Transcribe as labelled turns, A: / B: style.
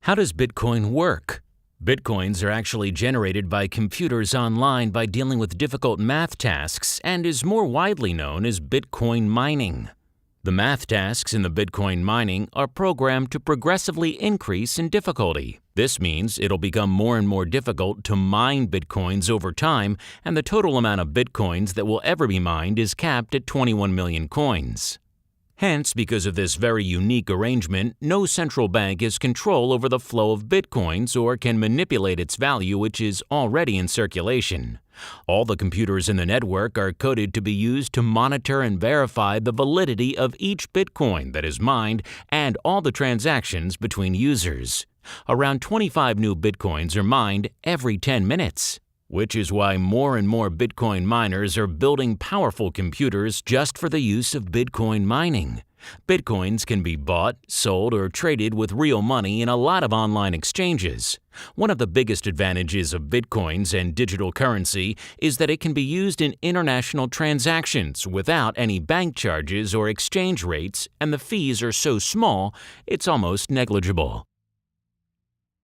A: How does Bitcoin work? Bitcoins are actually generated by computers online by dealing with difficult math tasks and is more widely known as Bitcoin mining. The math tasks in the Bitcoin mining are programmed to progressively increase in difficulty. This means it'll become more and more difficult to mine Bitcoins over time, and the total amount of Bitcoins that will ever be mined is capped at 21 million coins. Hence, because of this very unique arrangement, no central bank has control over the flow of Bitcoins or can manipulate its value, which is already in circulation. All the computers in the network are coded to be used to monitor and verify the validity of each Bitcoin that is mined and all the transactions between users. Around 25 new Bitcoins are mined every 10 minutes. Which is why more and more Bitcoin miners are building powerful computers just for the use of Bitcoin mining. Bitcoins can be bought, sold, or traded with real money in a lot of online exchanges. One of the biggest advantages of Bitcoins and digital currency is that it can be used in international transactions without any bank charges or exchange rates, and the fees are so small, it's almost negligible.